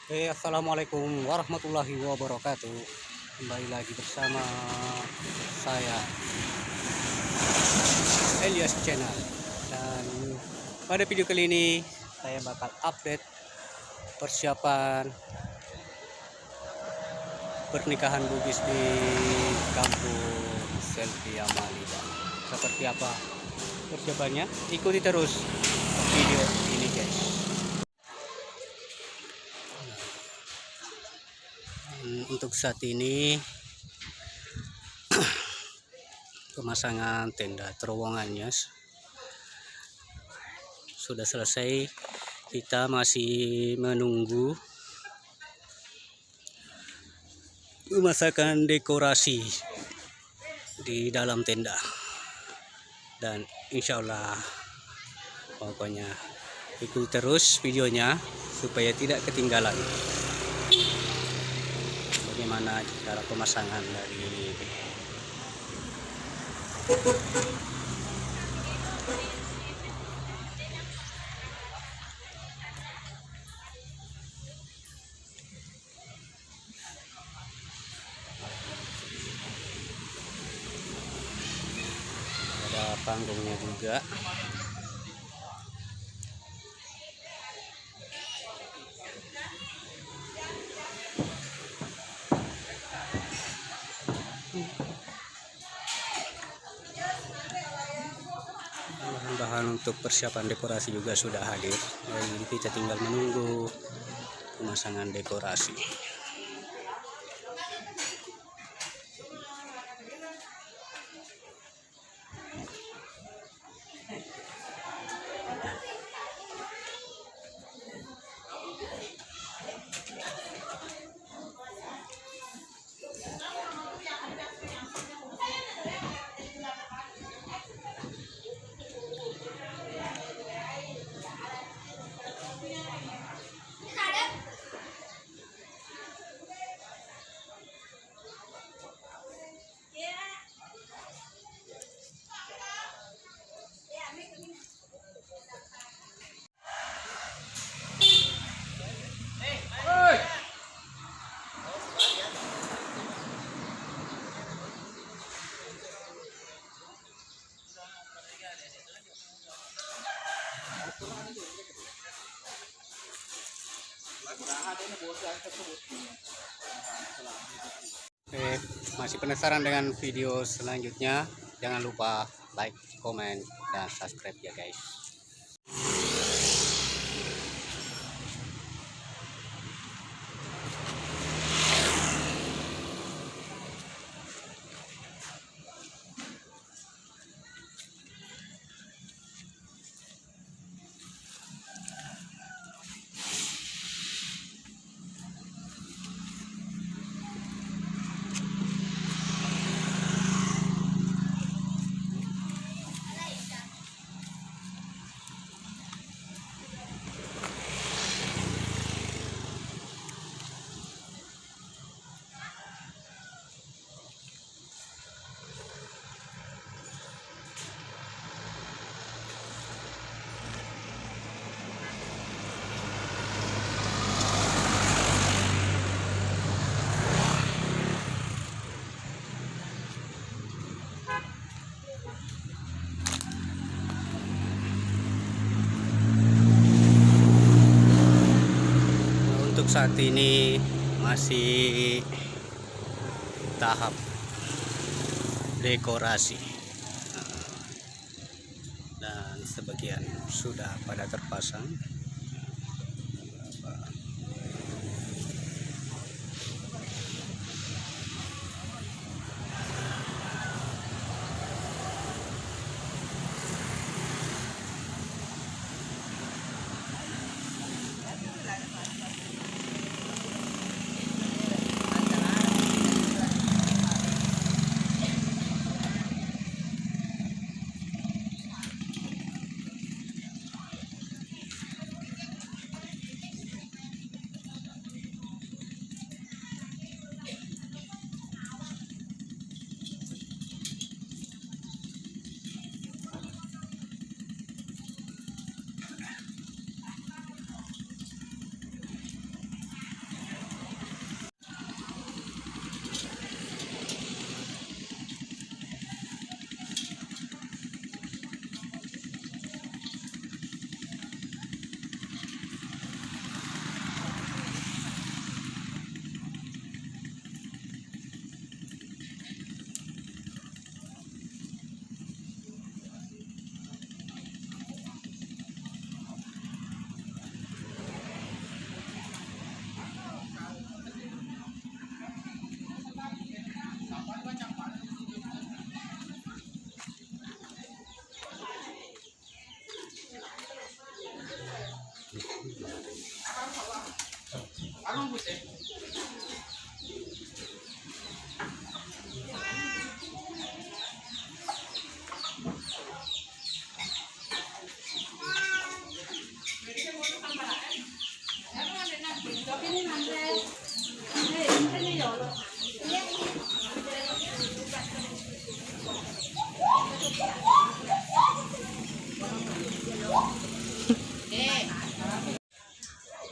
Assalamualaikum warahmatullahi wabarakatuh. Kembali lagi bersama saya Elias Channel. Dan pada video kali ini saya bakal update persiapan pernikahan Bugis di kampung Selvi Amalida. Seperti apa persiapannya? Ikuti terus video ini, guys. Untuk saat ini pemasangan tenda terowongannya sudah selesai. Kita masih menunggu pemasangan dekorasi di dalam tenda, dan insya Allah pokoknya ikuti terus videonya supaya tidak ketinggalan bagaimana cara pemasangan dari ada panggungnya juga. Bahan untuk persiapan dekorasi juga sudah hadir, jadi kita tinggal menunggu pemasangan dekorasi. Masih penasaran dengan video selanjutnya? Jangan lupa like, komen, dan subscribe ya, guys. Untuk saat ini masih tahap dekorasi, dan sebagian sudah pada terpasang.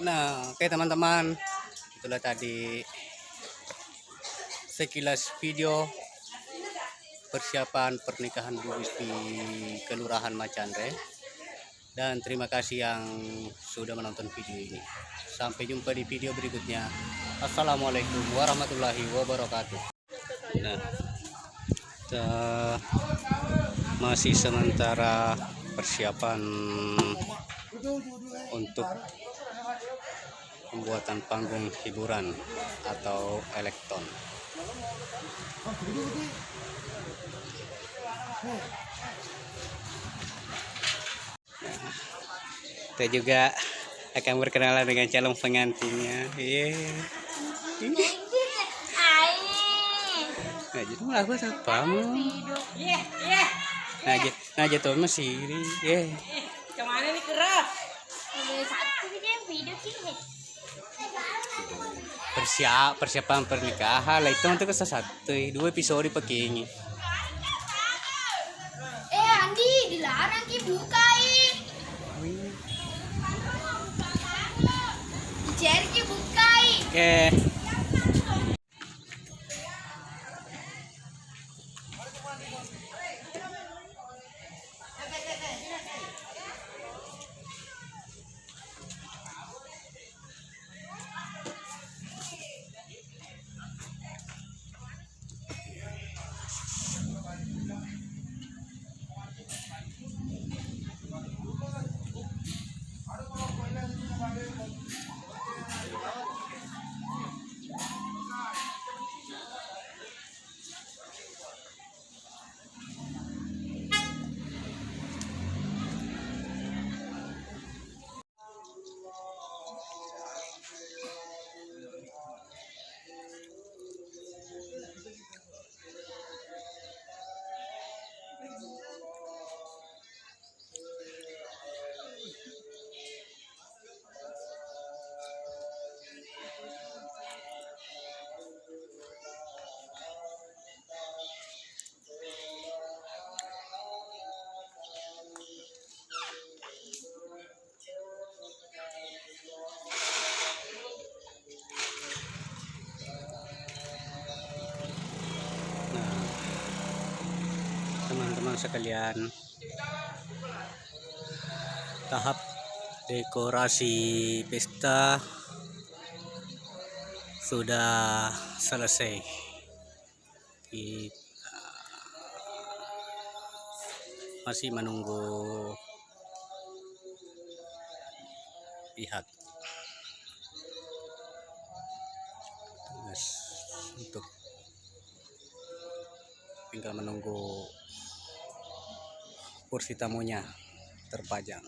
Nah, oke teman-teman, itulah tadi sekilas video persiapan pernikahan Bugis di Kelurahan Macandre. Dan terima kasih yang sudah menonton video ini. Sampai jumpa di video berikutnya. Assalamualaikum warahmatullahi wabarakatuh. Nah, kita masih sementara persiapan untuk pembuatan panggung hiburan atau elektron. Kita juga akan berkenalan dengan calon pengantinnya. Nah, jadi malah aku siapa mu? Nah, jatuh masih ini. Kemana nih keras? Persiapan pernikahan lah itu untuk satu, 2 episode pakai ini. Andi, dilarang ki bukain. Dicari ki bukain. Oke. Teman-teman sekalian, tahap dekorasi pesta sudah selesai. Kita masih menunggu pihak tugas untuk tinggal menunggu kursi tamunya terpajang.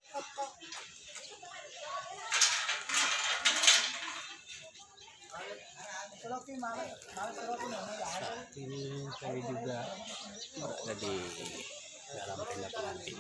Saat ini kami juga berada di dalam tenda pengantin.